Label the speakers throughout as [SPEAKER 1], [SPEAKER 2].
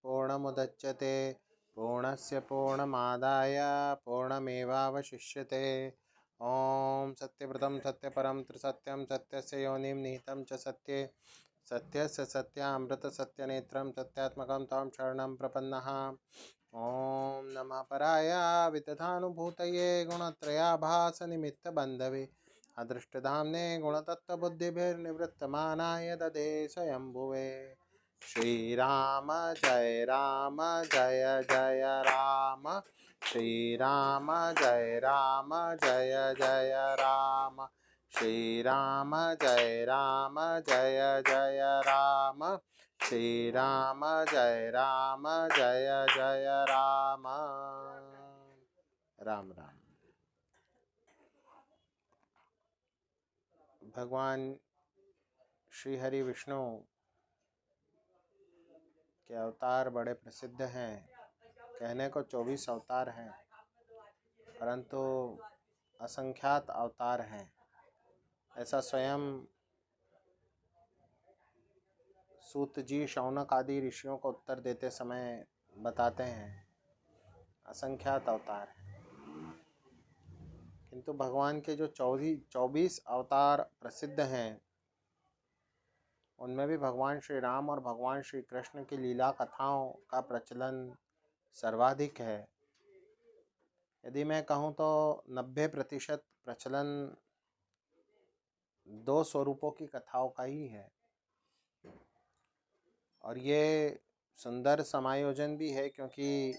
[SPEAKER 1] पूर्णमुदच्यते पूर्णस्य पूर्णमादाय पूर्णमेवावशिष्यते। ॐ सत्यव्रतं सत्यपरं त्रिसत्यं सत्यस्य योनिं निहितं च सत्ये सत्यस्य सत्यामृतसत्यनेत्रं सत्यात्मकं तं शरणं प्रपन्नः। ॐ नमः पराय विदधानुभूतये गुणत्रयाभासनिमित्तबन्धवे अदृष्टधाम्ने गुणतत्त्वबुद्धिभिर्निवृत्तमानाय ददे स्वयंभुवे। श्रीराम जय जय राम, श्रीराम जय जय राम, श्रीराम जय जय राम, श्रीराम जय जय राम। राम राम। भगवान श्री हरि विष्णु के अवतार बड़े प्रसिद्ध हैं। कहने को 24 अवतार हैं, परंतु असंख्यात अवतार हैं। ऐसा स्वयं सूत जी शौनक आदि ऋषियों को उत्तर देते समय बताते हैं, असंख्यात अवतार हैं। किंतु भगवान के जो 24 अवतार प्रसिद्ध हैं, उनमें भी भगवान श्री राम और भगवान श्री कृष्ण की लीला कथाओं का प्रचलन सर्वाधिक है। यदि मैं कहूँ तो 90% प्रचलन दो स्वरूपों की कथाओं का ही है। और ये सुंदर समायोजन भी है, क्योंकि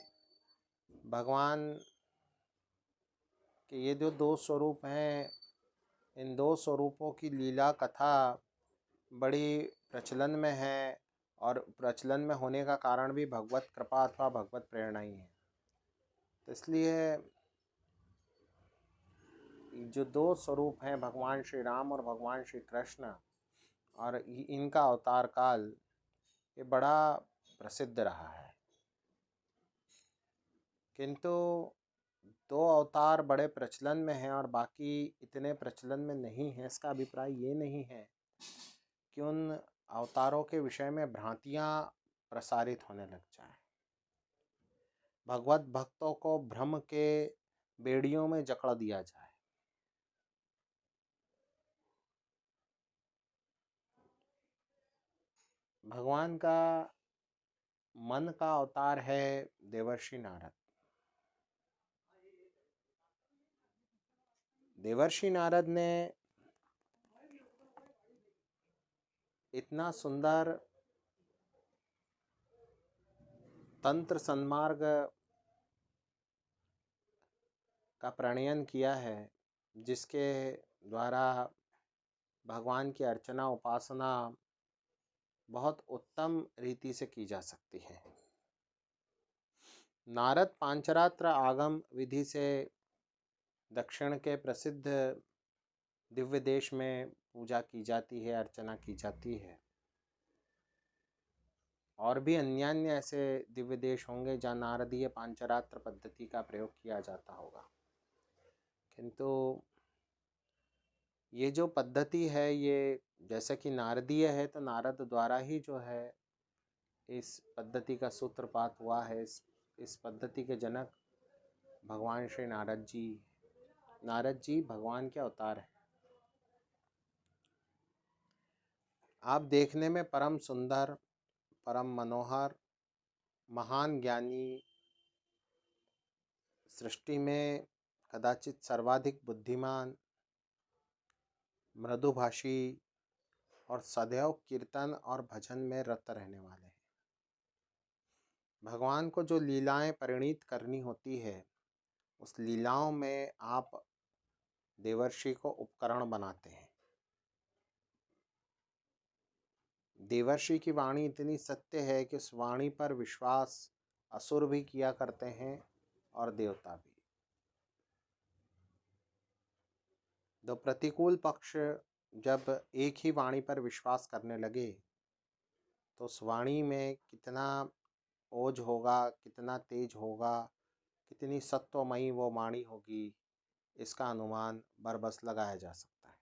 [SPEAKER 1] भगवान के ये जो दो स्वरूप हैं, इन दो स्वरूपों की लीला कथा बड़ी प्रचलन में है, और प्रचलन में होने का कारण भी भगवत कृपा अथवा भगवत प्रेरणा ही है। तो इसलिए जो दो स्वरूप हैं, भगवान श्री राम और भगवान श्री कृष्ण, और इनका अवतार काल ये बड़ा प्रसिद्ध रहा है। किंतु दो अवतार बड़े प्रचलन में हैं और बाकी इतने प्रचलन में नहीं हैं, इसका अभिप्राय ये नहीं है कि उन अवतारों के विषय में भ्रांतियाँ प्रसारित होने लग जाएं। भगवत भक्तों को भ्रम के बेड़ियों में जकड़ दिया जाए। भगवान का मन का अवतार है देवर्षि नारद। देवर्षि नारद ने इतना सुंदर तंत्र सन्मार्ग का प्रणयन किया है, जिसके द्वारा भगवान की अर्चना उपासना बहुत उत्तम रीति से की जा सकती है। नारद पांचरात्र आगम विधि से दक्षिण के प्रसिद्ध दिव्य देश में पूजा की जाती है, अर्चना की जाती है। और भी अन्य ऐसे दिव्य देश होंगे जहाँ नारदीय पांचरात्र पद्धति का प्रयोग किया जाता होगा, किंतु ये जो पद्धति है ये जैसे कि नारदीय है, तो नारद द्वारा ही जो है इस पद्धति का सूत्रपात हुआ है। इस पद्धति के जनक भगवान श्री नारद जी भगवान के अवतार हैं। आप देखने में परम सुंदर, परम मनोहर, महान ज्ञानी, सृष्टि में कदाचित सर्वाधिक बुद्धिमान, मृदुभाषी और सदैव कीर्तन और भजन में रत रहने वाले हैं। भगवान को जो लीलाएं परिणीत करनी होती है, उस लीलाओं में आप देवर्षि को उपकरण बनाते हैं। देवर्षि की वाणी इतनी सत्य है कि उस वाणी पर विश्वास असुर भी किया करते हैं और देवता भी। दो प्रतिकूल पक्ष जब एक ही वाणी पर विश्वास करने लगे, तो उस वाणी में कितना ओज होगा, कितना तेज होगा, कितनी सत्वमयी वो वाणी होगी, इसका अनुमान बरबस लगाया जा सकता है।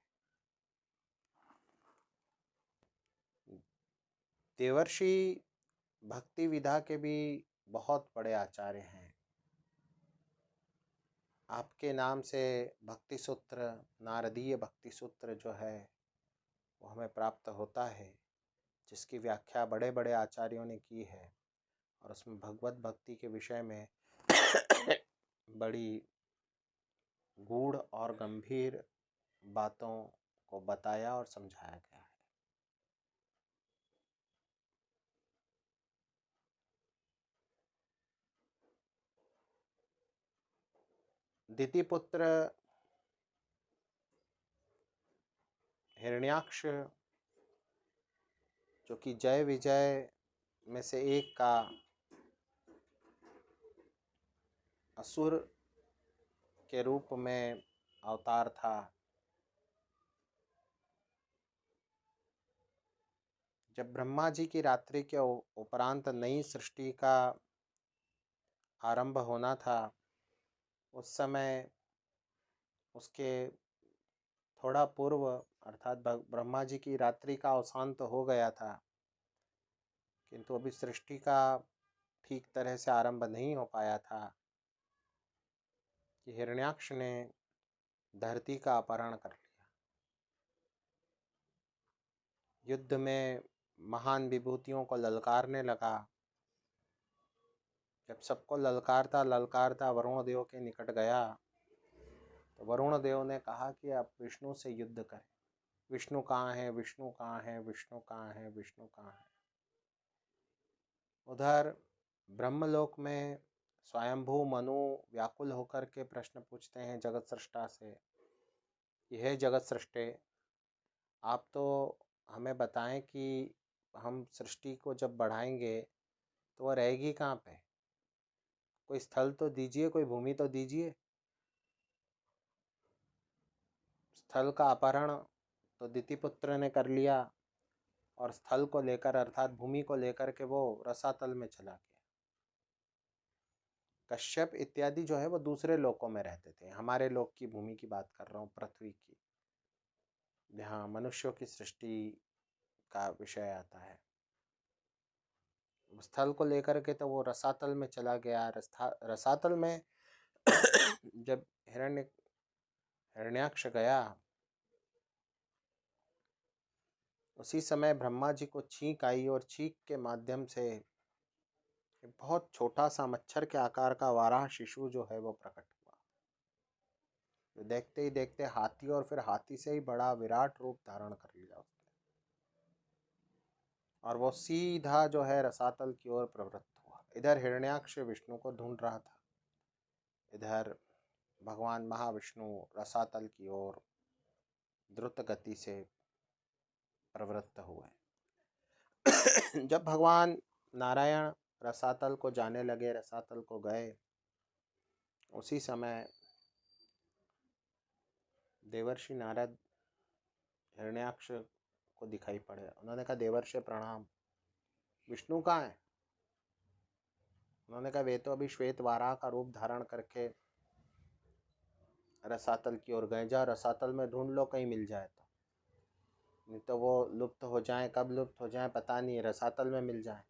[SPEAKER 1] देवर्षि भक्ति विधा के भी बहुत बड़े आचार्य हैं। आपके नाम से भक्ति सूत्र, नारदीय भक्ति सूत्र जो है वो हमें प्राप्त होता है, जिसकी व्याख्या बड़े बड़े आचार्यों ने की है और उसमें भगवत भक्ति के विषय में बड़ी गूढ़ और गंभीर बातों को बताया और समझाया गया है। दितिपुत्र हिरण्याक्ष, जो कि जय विजय में से एक का असुर के रूप में अवतार था, जब ब्रह्मा जी की रात्रि के उपरांत नई सृष्टि का आरंभ होना था, उस समय उसके थोड़ा पूर्व अर्थात ब्रह्मा जी की रात्रि का अवसान तो हो गया था, किंतु अभी सृष्टि का ठीक तरह से आरंभ नहीं हो पाया था कि हिरण्याक्ष ने धरती का अपहरण कर लिया। युद्ध में महान विभूतियों को ललकारने लगा। जब सबको ललकारता ललकारता वरुण देव के निकट गया तो वरुण देव ने कहा कि आप विष्णु से युद्ध करें। विष्णु कहाँ है, विष्णु कहाँ है, विष्णु कहाँ है, विष्णु कहाँ है। उधर ब्रह्मलोक में स्वयंभू मनु व्याकुल होकर के प्रश्न पूछते हैं जगत सृष्टा से, यह जगत सृष्टे, आप तो हमें बताएं कि हम सृष्टि को जब बढ़ाएंगे तो वह रहेगी कहाँ पे? कोई स्थल तो दीजिए, कोई भूमि तो दीजिए। स्थल का अपहरण तो दितिपुत्र ने कर लिया और स्थल को लेकर अर्थात भूमि को लेकर के वो रसातल में चला गया। कश्यप इत्यादि जो है वो दूसरे लोकों में रहते थे। हमारे लोक की भूमि की बात कर रहा हूँ, पृथ्वी की, जहाँ मनुष्यों की सृष्टि का विषय आता है। स्थल को लेकर के तो वो रसातल में चला गया। रसातल में जब हिरण्याक्ष गया, उसी समय ब्रह्मा जी को छींक आई और छींक के माध्यम से बहुत छोटा सा मच्छर के आकार का वाराह शिशु जो है वो प्रकट हुआ। तो देखते ही देखते हाथी और फिर हाथी से ही बड़ा विराट रूप धारण कर लिया उसने, और वो सीधा जो है रसातल की ओर प्रवृत्त हुआ। इधर हिरण्याक्ष विष्णु को ढूंढ रहा था, इधर भगवान महाविष्णु रसातल की ओर द्रुत गति से प्रवृत्त हुए। जब भगवान नारायण रसातल को जाने लगे, रसातल को गए, उसी समय देवर्षि नारद हिरण्याक्ष को दिखाई पड़े। उन्होंने कहा, देवर्षि प्रणाम, विष्णु कहाँ है? उन्होंने कहा, वे तो अभी श्वेत वाराह का रूप धारण करके रसातल की ओर गए। जा रसातल में ढूंढ लो, कहीं मिल जाए तो, नहीं तो वो लुप्त हो जाए। कब लुप्त हो जाए पता नहीं, रसातल में मिल जाए।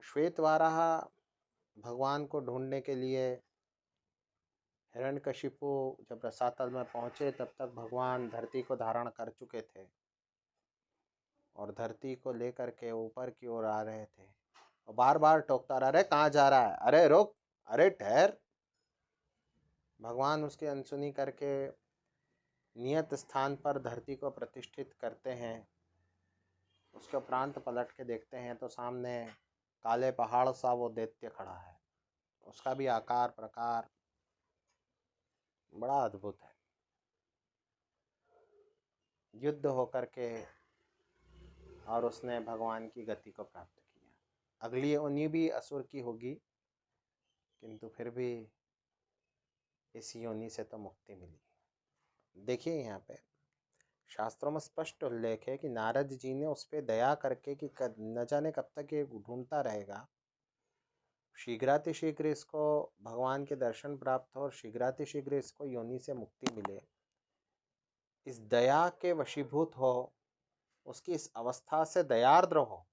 [SPEAKER 1] श्वेत वाराह भगवान को ढूंढने के लिए हिरण्यकशिपु जब रसातल में पहुंचे, तब तक भगवान धरती को धारण कर चुके थे और धरती को लेकर के ऊपर की ओर आ रहे थे। और बार बार टोकता रहा, अरे कहाँ जा रहा है, अरे रुक, अरे ठहर। भगवान उसकी अनसुनी करके नियत स्थान पर धरती को प्रतिष्ठित करते हैं। उसके उपरांत पलट के देखते हैं तो सामने काले पहाड़ सा वो दैत्य खड़ा है। उसका भी आकार प्रकार बड़ा अद्भुत है। युद्ध होकर के और उसने भगवान की गति को प्राप्त किया। अगली योनि भी असुर की होगी, किंतु फिर भी इस योनि से तो मुक्ति मिली। देखिए यहाँ पे शास्त्रों में स्पष्ट उल्लेख है कि नारद जी ने उस पर दया करके कि न जाने कब तक ये ढूंढता रहेगा, शीघ्रातिशीघ्र इसको भगवान के दर्शन प्राप्त हो और शीघ्रातिशीघ्र इसको योनि से मुक्ति मिले, इस दया के वशीभूत हो, उसकी इस अवस्था से दयार्द्र हो,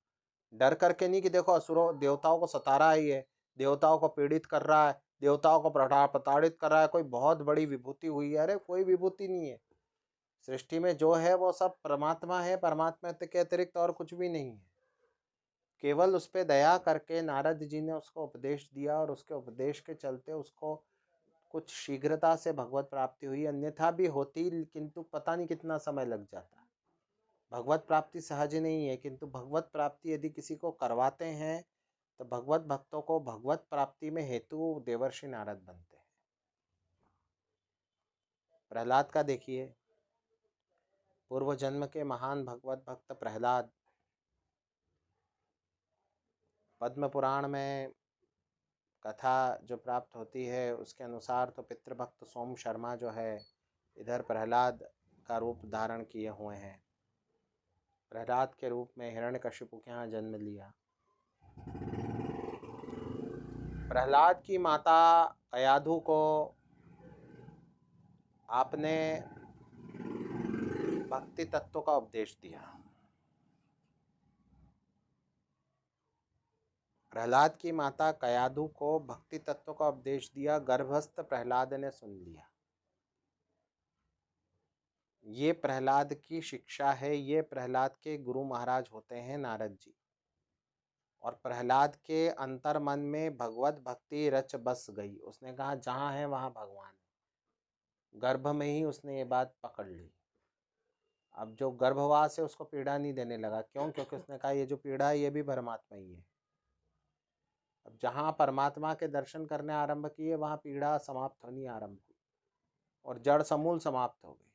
[SPEAKER 1] डर करके नहीं कि देखो असुरों देवताओं को सता रहा है, ये देवताओं को पीड़ित कर रहा है, देवताओं को प्रताड़ित कर रहा है, कोई बहुत बड़ी विभूति हुई है। अरे कोई विभूति नहीं है, सृष्टि में जो है वो सब परमात्मा है, परमात्मा के अतिरिक्त और कुछ भी नहीं है। केवल उस पर दया करके नारद जी ने उसको उपदेश दिया और उसके उपदेश के चलते उसको कुछ शीघ्रता से भगवत प्राप्ति हुई, अन्यथा भी होती किंतु पता नहीं कितना समय लग जाता। भगवत प्राप्ति सहज नहीं है, किंतु भगवत प्राप्ति यदि किसी को करवाते हैं तो भगवत भक्तों को भगवत प्राप्ति में हेतु देवर्षि नारद बनते हैं। प्रहलाद का देखिए, पूर्व जन्म के महान भगवत भक्त प्रहलाद, पद्म पुराण में कथा जो प्राप्त होती है उसके अनुसार तो पितृभक्त सोम शर्मा जो है इधर प्रहलाद का रूप धारण किए हुए हैं। प्रहलाद के रूप में हिरण्यकशिपु के यहाँ जन्म लिया। प्रहलाद की माता कयाधु को आपने भक्ति तत्व का उपदेश दिया। प्रहलाद की माता कयाधु को भक्ति तत्व का उपदेश दिया, गर्भस्थ प्रहलाद ने सुन लिया। ये प्रहलाद की शिक्षा है, ये प्रहलाद के गुरु महाराज होते हैं नारद जी। और प्रहलाद के अंतर मन में भगवत भक्ति रच बस गई। उसने कहा जहाँ है वहाँ भगवान है। गर्भ में ही उसने ये बात पकड़ ली। अब जो गर्भवास है उसको पीड़ा नहीं देने लगा। क्यों? क्योंकि उसने कहा ये जो पीड़ा है ये भी परमात्मा ही है। अब जहाँ परमात्मा के दर्शन करने आरंभ किए वहाँ पीड़ा समाप्त होनी आरंभ हुई और जड़ समूल समाप्त हो गई।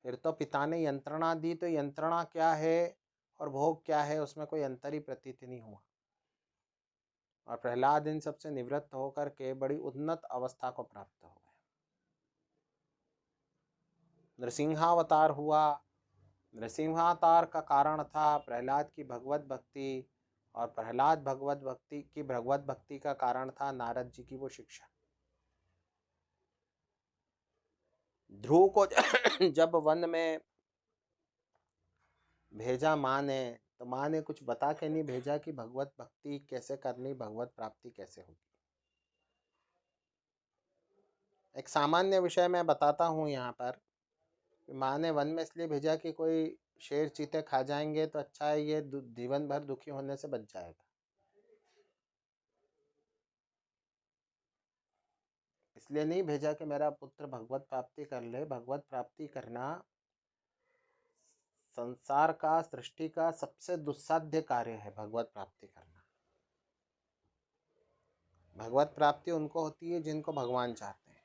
[SPEAKER 1] फिर तो पिता ने यंत्रणा दी, तो यंत्रणा क्या है और भोग क्या है उसमें कोई अंतर ही प्रतीत नहीं हुआ। और प्रहलाद इन सबसे निवृत्त होकर के बड़ी उन्नत अवस्था को प्राप्त हो गए। नृसिंहावतार हुआ। नृसिंहावतार का कारण था प्रहलाद की भगवत भक्ति, और प्रहलाद भगवत भक्ति का कारण था नारद जी की वो शिक्षा। ध्रुव को जब वन में भेजा माँ ने, तो माँ ने कुछ बता के नहीं भेजा कि भगवत भक्ति कैसे करनी, भगवत प्राप्ति कैसे होगी। एक सामान्य विषय मैं बताता हूँ यहाँ पर। माँ ने वन में इसलिए भेजा कि कोई शेर चीते खा जाएंगे तो अच्छा है, ये जीवन भर दुखी होने से बच जाएगा। इसलिए नहीं भेजा कि मेरा पुत्र भगवत प्राप्ति कर ले। भगवत प्राप्ति करना संसार का, सृष्टि का सबसे दुस्साध्य कार्य है। भगवत प्राप्ति करना, भगवत प्राप्ति उनको होती है जिनको भगवान चाहते हैं।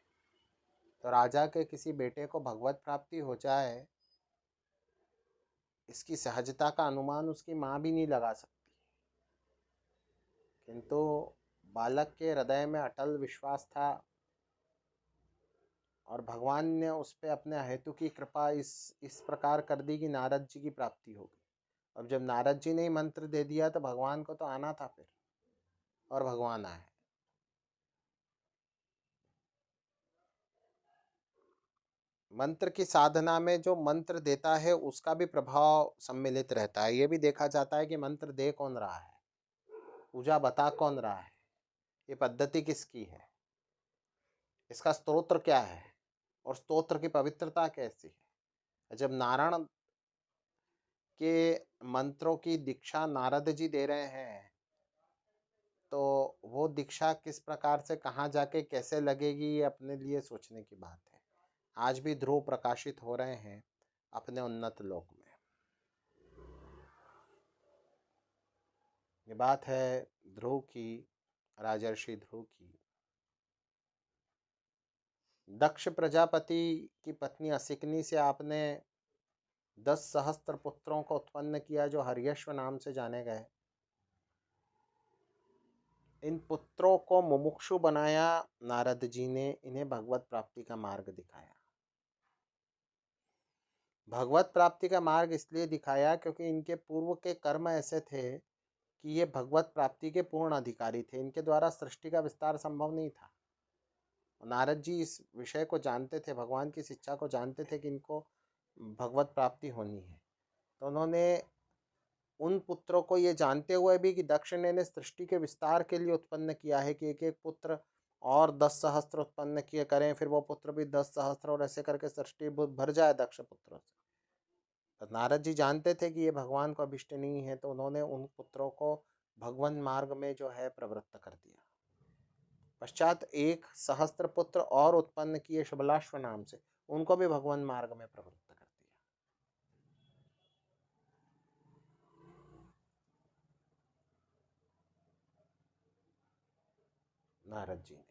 [SPEAKER 1] तो राजा के किसी बेटे को भगवत प्राप्ति हो जाए, इसकी सहजता का अनुमान उसकी माँ भी नहीं लगा सकती। किंतु बालक के हृदय में अटल विश्वास था और भगवान ने उस पर अपने हेतु की कृपा इस प्रकार कर दी कि नारद जी की प्राप्ति हो गई। अब जब नारद जी ने ही मंत्र दे दिया तो भगवान को तो आना था फिर, और भगवान आए। मंत्र की साधना में जो मंत्र देता है उसका भी प्रभाव सम्मिलित रहता है। ये भी देखा जाता है कि मंत्र दे कौन रहा है, पूजा बता कौन रहा है, ये पद्धति किसकी है, इसका स्तोत्र क्या है और स्तोत्र की पवित्रता कैसी है। जब नारायण के मंत्रों की दीक्षा नारद जी दे रहे हैं तो वो दीक्षा किस प्रकार से कहाँ जाके कैसे लगेगी, ये अपने लिए सोचने की बात है। आज भी ध्रुव प्रकाशित हो रहे हैं अपने उन्नत लोक में। ये बात है ध्रुव की, राजर्षि ध्रुव की। दक्ष प्रजापति की पत्नी असिकनी से आपने 10 सहस्त्र पुत्रों को उत्पन्न किया जो हर्यश्व नाम से जाने गए। इन पुत्रों को मुमुक्षु बनाया नारद जी ने, इन्हें भगवत प्राप्ति का मार्ग दिखाया। भगवत प्राप्ति का मार्ग इसलिए दिखाया क्योंकि इनके पूर्व के कर्म ऐसे थे कि ये भगवत प्राप्ति के पूर्ण अधिकारी थे। इनके द्वारा सृष्टि का विस्तार संभव नहीं था। नारद जी इस विषय को जानते थे, भगवान की शिक्षा को जानते थे कि इनको भगवत प्राप्ति होनी है। तो उन्होंने उन पुत्रों को ये जानते हुए भी कि दक्ष ने सृष्टि के विस्तार के लिए उत्पन्न किया है कि एक एक पुत्र और 10 सहस्त्र उत्पन्न किए करें, फिर वो पुत्र भी 10 सहस्त्र, और ऐसे करके सृष्टि भर जाए दक्ष पुत्रों से। तो नारद जी जानते थे कि ये भगवान को अभिष्ट नहीं है, तो उन्होंने उन पुत्रों को भगवान मार्ग में जो है प्रवृत्त कर दिया। पश्चात एक सहस्त्र पुत्र और उत्पन्न किए शबलाश्व नाम से, उनको भी भगवान मार्ग में प्रवृत्त कर दिया नारद जी ने।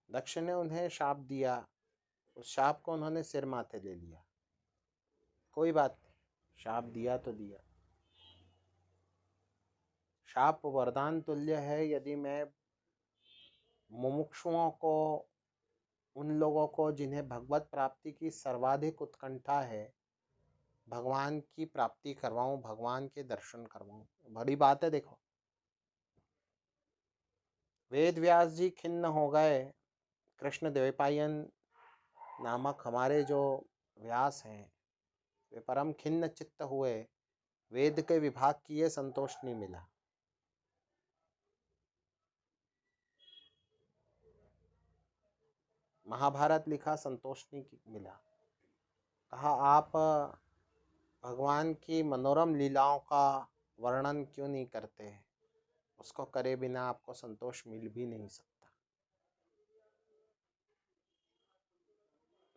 [SPEAKER 1] दक्ष ने उन्हें शाप दिया, उस शाप को उन्होंने सिर माथे ले लिया। कोई बात नहीं, शाप दिया तो दिया। शाप वरदान तुल्य है। यदि मैं मुमुक्षुओं को, उन लोगों को जिन्हें भगवत प्राप्ति की सर्वाधिक उत्कंठा है, भगवान की प्राप्ति करवाऊं, भगवान के दर्शन करवाऊं, बड़ी बात है। देखो, वेद व्यास जी खिन्न हो गए। कृष्ण द्वैपायन नामक हमारे जो व्यास हैं, वे परम खिन्न चित्त हुए। वेद के विभाग की ये संतोष नहीं मिला। महाभारत लिखा, संतोष नहीं मिला। कहा आप भगवान की मनोरम लीलाओं का वर्णन क्यों नहीं करते? उसको करे बिना आपको संतोष मिल भी नहीं सकता।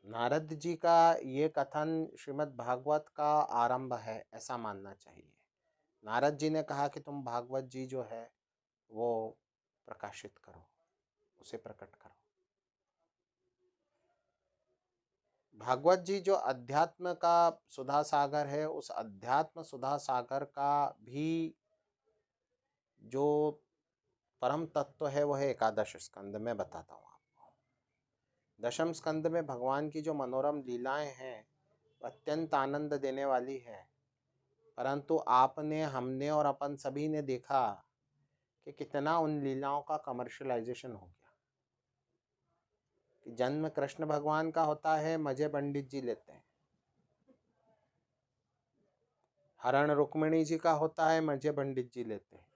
[SPEAKER 1] नारद जी का ये कथन श्रीमद् भागवत का आरंभ है, ऐसा मानना चाहिए। नारद जी ने कहा कि तुम भागवत जी जो है वो प्रकाशित करो, उसे प्रकट करो। भागवत जी जो अध्यात्म का सुधा सागर है, उस अध्यात्म सुधा सागर का भी जो परम तत्व है वो है एकादश स्कंद में। बताता हूँ आपको। दशम स्कंद में भगवान की जो मनोरम लीलाएं हैं अत्यंत आनंद देने वाली है। परंतु आपने, हमने और अपन सभी ने देखा कि कितना उन लीलाओं का कमर्शियलाइजेशन हो गया। कि जन्म कृष्ण भगवान का होता है, मजे पंडित जी लेते हैं। हरण रुक्मिणी जी का होता है, मजे पंडित जी लेते हैं।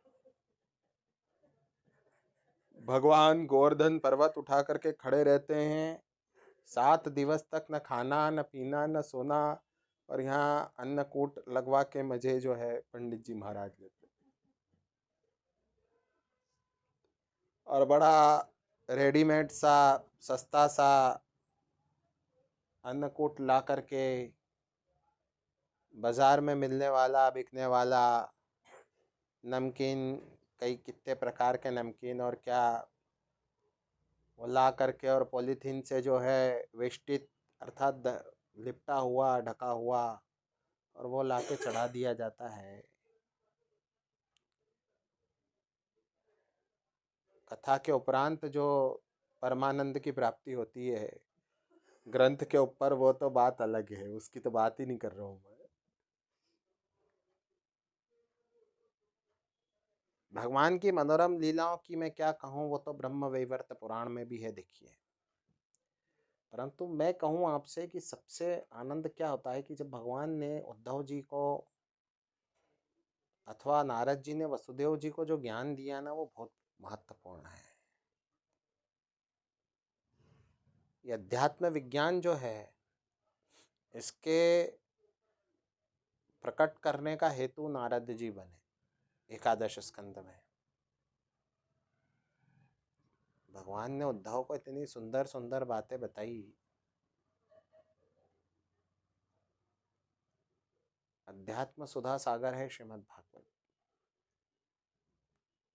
[SPEAKER 1] भगवान गोवर्धन पर्वत उठा करके खड़े रहते हैं, 7 दिवस तक न खाना न पीना न सोना, और यहाँ अन्नकूट लगवा के मजे जो है पंडित जी महाराज लेते हैं। और बड़ा रेडीमेड सा सस्ता सा अन्नकूट ला करके बाजार में मिलने वाला, बिकने वाला नमकीन, कई कितने प्रकार के नमकीन और क्या, वो ला करके और पॉलीथीन से जो है वेष्टित अर्थात लिपटा हुआ, ढका हुआ, और वो ला के चढ़ा दिया जाता है। कथा के उपरांत जो परमानंद की प्राप्ति होती है ग्रंथ के ऊपर, वो तो बात अलग है, उसकी तो बात ही नहीं कर रहा हूँ मैं। भगवान की मनोरम लीलाओं की मैं क्या कहूँ, वो तो ब्रह्म वैवर्त पुराण में भी है, देखिए। परंतु मैं कहूँ आपसे कि सबसे आनंद क्या होता है कि जब भगवान ने उद्धव जी को अथवा नारद जी ने वसुदेव जी को जो ज्ञान दिया ना, वो बहुत महत्वपूर्ण है। ये अध्यात्म विज्ञान जो है, इसके प्रकट करने का हेतु नारद जी बने। एकादश स्कंद में भगवान ने उद्धव को इतनी सुंदर सुंदर बातें बताई। अध्यात्म सुधा सागर है श्रीमद् भागवत।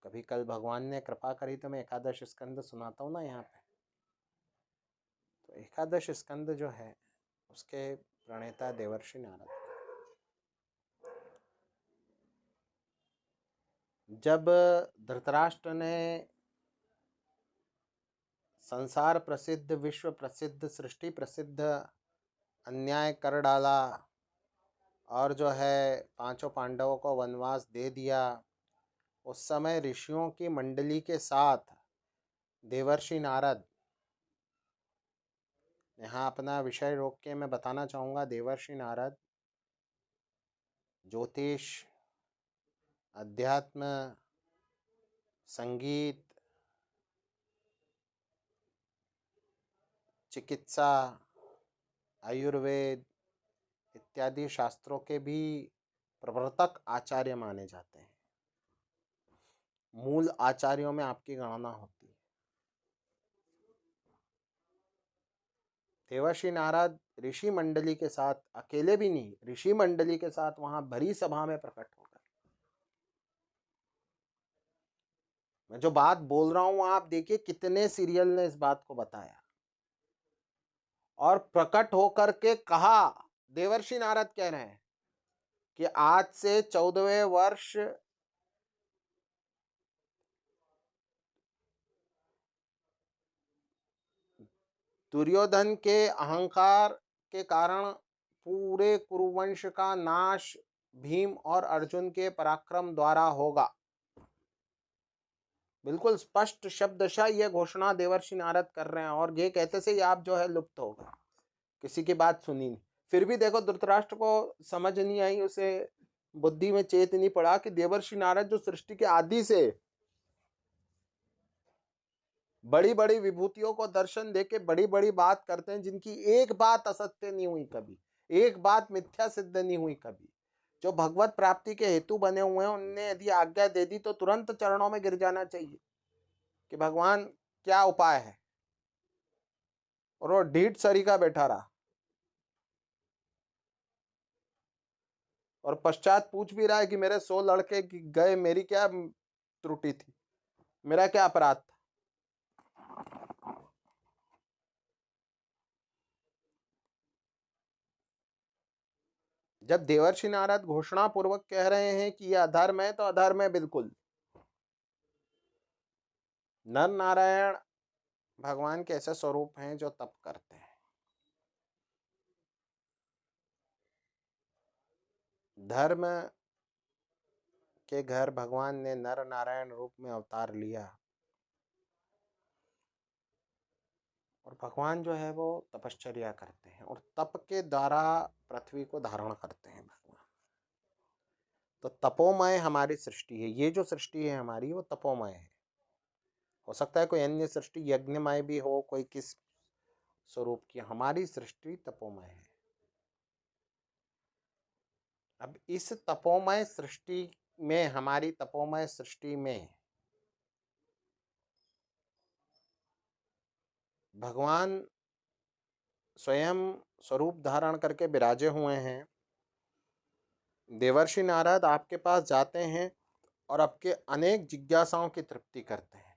[SPEAKER 1] कभी कल भगवान ने कृपा करी तो मैं एकादश स्कंद सुनाता हूँ ना यहाँ पे। तो एकादश स्कंद जो है उसके प्रणेता देवर्षि नारद। जब धृतराष्ट्र ने संसार प्रसिद्ध, विश्व प्रसिद्ध, सृष्टि प्रसिद्ध अन्याय कर डाला और जो है पांचों पांडवों को वनवास दे दिया, उस समय ऋषियों की मंडली के साथ देवर्षि नारद यहाँ अपना विषय रोक के मैं बताना चाहूँगा, देवर्षि नारद ज्योतिष, अध्यात्म, संगीत, चिकित्सा, आयुर्वेद इत्यादि शास्त्रों के भी प्रवर्तक आचार्य माने जाते हैं। मूल आचार्यों में आपकी गणना होती है। देवर्षि नारद ऋषि मंडली के साथ, अकेले भी नहीं, ऋषि मंडली के साथ वहां भरी सभा में प्रकट हो गए। मैं जो बात बोल रहा हूं, आप देखिए कितने सीरियल ने इस बात को बताया और प्रकट होकर के कहा। देवर्षि नारद कह रहे हैं कि आज से 14वें वर्ष दुर्योधन के अहंकार के कारण पूरे कुरुवंश का नाश भीम और अर्जुन के पराक्रम द्वारा होगा। बिल्कुल स्पष्ट शब्दशः यह घोषणा देवर्षि नारद कर रहे हैं और ये कहते से ही आप जो है लुप्त हो गए, किसी की बात सुनी नहीं। फिर भी देखो धृतराष्ट्र को समझ नहीं आई, उसे बुद्धि में चेत नहीं पड़ा कि देवर्षि नारद जो सृष्टि के आदि से बड़ी बड़ी विभूतियों को दर्शन देके बड़ी बड़ी बात करते हैं, जिनकी एक बात असत्य नहीं हुई कभी, एक बात मिथ्या सिद्ध नहीं हुई कभी, जो भगवत प्राप्ति के हेतु बने हुए हैं, उनने यदि आज्ञा दे दी तो तुरंत चरणों में गिर जाना चाहिए कि भगवान क्या उपाय है। और वो ढीठ सरीका बैठा रहा और पश्चात पूछ भी रहा है कि मेरे 100 लड़के गए, मेरी क्या त्रुटि थी, मेरा क्या अपराध था। जब देवर्षि नारद घोषणा पूर्वक कह रहे हैं कि यह अधर्म है, तो अधर्म है बिल्कुल। नर नारायण भगवान के ऐसे स्वरूप हैं जो तप करते हैं। धर्म के घर भगवान ने नर नारायण रूप में अवतार लिया और भगवान जो है वो तपश्चर्या करते हैं और तप के द्वारा पृथ्वी को धारण करते हैं भगवान। तो तपोमय हमारी सृष्टि है, ये जो सृष्टि है हमारी वो तपोमय है। हो सकता है कोई अन्य सृष्टि यज्ञमय भी हो, कोई किस स्वरूप की, हमारी सृष्टि तपोमय है। अब इस तपोमय सृष्टि में, हमारी तपोमय सृष्टि में भगवान स्वयं स्वरूप धारण करके विराजे हुए हैं। देवर्षि नारद आपके पास जाते हैं और आपके अनेक जिज्ञासाओं की तृप्ति करते हैं।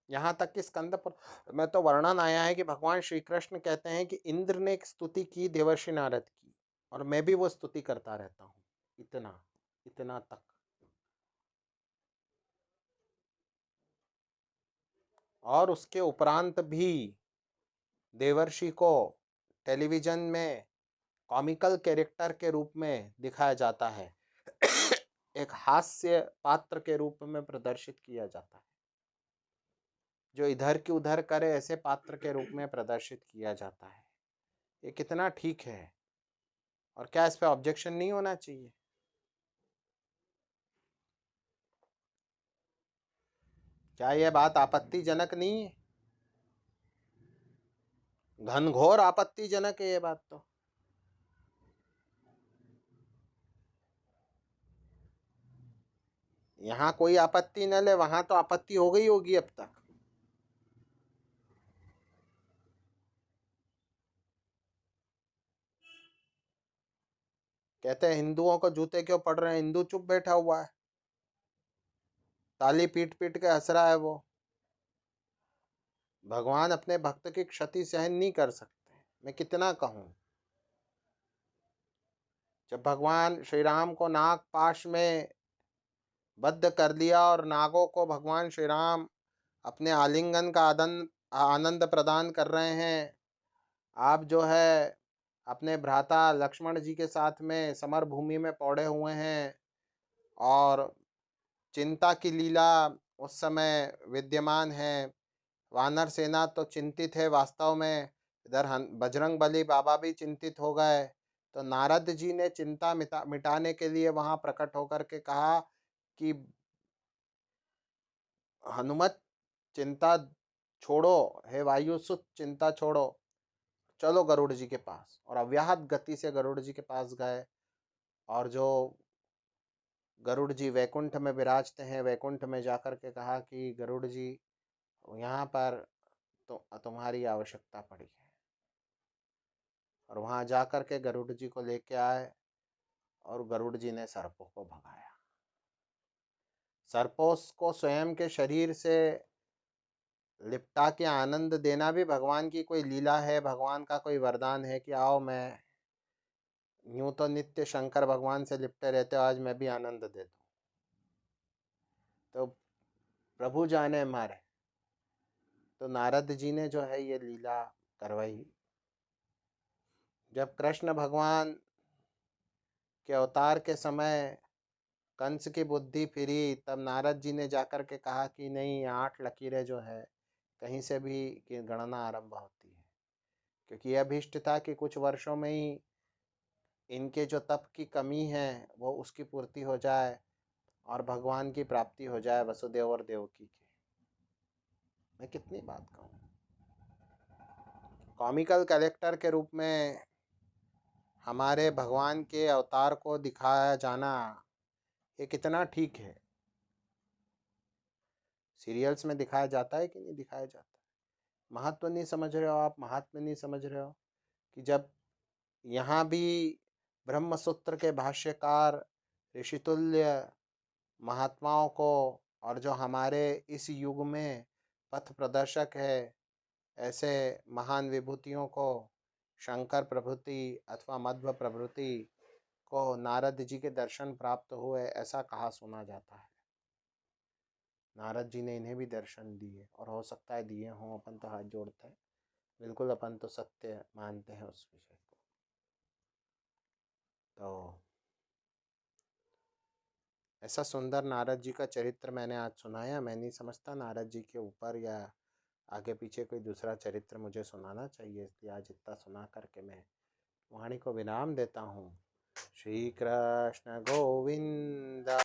[SPEAKER 1] यहाँ तक कि स्कंद पर में तो वर्णन आया है कि भगवान श्री कृष्ण कहते हैं कि इंद्र ने एक स्तुति की देवर्षि नारद की और मैं भी वो स्तुति करता रहता हूँ, इतना इतना तक। और उसके उपरांत भी देवर्षि को टेलीविजन में कॉमिकल कैरेक्टर के रूप में दिखाया जाता है एक हास्य पात्र के रूप में प्रदर्शित किया जाता है, जो इधर की उधर करे ऐसे पात्र के रूप में प्रदर्शित किया जाता है। ये कितना ठीक है और क्या इस पे ऑब्जेक्शन नहीं होना चाहिए? क्या यह बात आपत्तिजनक नहीं है? घनघोर आपत्तिजनक है ये बात तो। यहाँ कोई आपत्ति न ले, वहां तो आपत्ति हो गई होगी अब तक। कहते हैं हिंदुओं को जूते क्यों पड़ रहे हैं, हिंदू चुप बैठा हुआ है, ताली पीट पीट के हंस रहा है वो। भगवान अपने भक्त की क्षति सहन नहीं कर सकते, मैं कितना कहूं। जब भगवान श्री राम को नाग पाश में बद्ध कर दिया और नागों को भगवान श्री राम अपने आलिंगन का आनंद प्रदान कर रहे हैं, आप जो है अपने भ्राता लक्ष्मण जी के साथ में समर भूमि में पौड़े हुए हैं और चिंता की लीला उस समय विद्यमान है। वानर सेना तो चिंतित है वास्तव में, इधर बजरंग बली बाबा भी चिंतित हो गए। तो नारद जी ने चिंता मिटाने के लिए वहां प्रकट होकर के कहा कि हनुमत चिंता छोड़ो, हे वायुसुत चिंता छोड़ो, चलो गरुड़ जी के पास। और अव्याहत गति से गरुड़ जी के पास गए। और जो गरुड़ जी वैकुंठ में विराजते हैं, वैकुंठ में जाकर के कहा कि गरुड़ जी, यहाँ पर तो तुम्हारी आवश्यकता पड़ी है। और वहां जाकर के गरुड़ जी को लेके आए और गरुड़ जी ने सर्पों को भगाया। सर्पों को स्वयं के शरीर से लिपटा के आनंद देना भी भगवान की कोई लीला है, भगवान का कोई वरदान है कि आओ, मैं यूं तो नित्य शंकर भगवान से लिपटे रहते हो, आज मैं भी आनंद दे दूं। तो प्रभु जाने मारे, तो नारद जी ने जो है ये लीला करवाई। जब कृष्ण भगवान के अवतार के समय कंस की बुद्धि फिरी, तब नारद जी ने जाकर के कहा कि नहीं, 8 लकीरें जो है कहीं से भी की गणना आरंभ होती है। क्योंकि यह अभीष्ट था कि कुछ वर्षों में ही इनके जो तप की कमी है वो उसकी पूर्ति हो जाए और भगवान की प्राप्ति हो जाए, वसुदेव और देवकी की। मैं कितनी बात कहूँ। कॉमिकल कैरेक्टर के रूप में हमारे भगवान के अवतार को दिखाया जाना ये कितना ठीक है। सीरियल्स में दिखाया जाता है कि नहीं दिखाया जाता है। महत्व नहीं समझ रहे हो आप, महात्मा नहीं समझ रहे हो कि जब यहाँ भी ब्रह्मसूत्र के भाष्यकार ऋषितुल्य महात्माओं को और जो हमारे इस युग में पथ प्रदर्शक है, ऐसे महान विभूतियों को, शंकर प्रभृति अथवा मध्व प्रभृति को नारद जी के दर्शन प्राप्त हुए, ऐसा कहा सुना जाता है। नारद जी ने इन्हें भी दर्शन दिए, और हो सकता है दिए हों, अपन तो हाथ जोड़ते हैं, बिल्कुल अपन तो सत्य मानते हैं उस विषय को। तो ऐसा सुंदर नारद जी का चरित्र मैंने आज सुनाया। मैं नहीं समझता नारद जी के ऊपर या आगे पीछे कोई दूसरा चरित्र मुझे सुनाना चाहिए, इसलिए आज इतना सुना करके मैं वाणी को विराम देता हूँ। श्री कृष्ण गोविंद।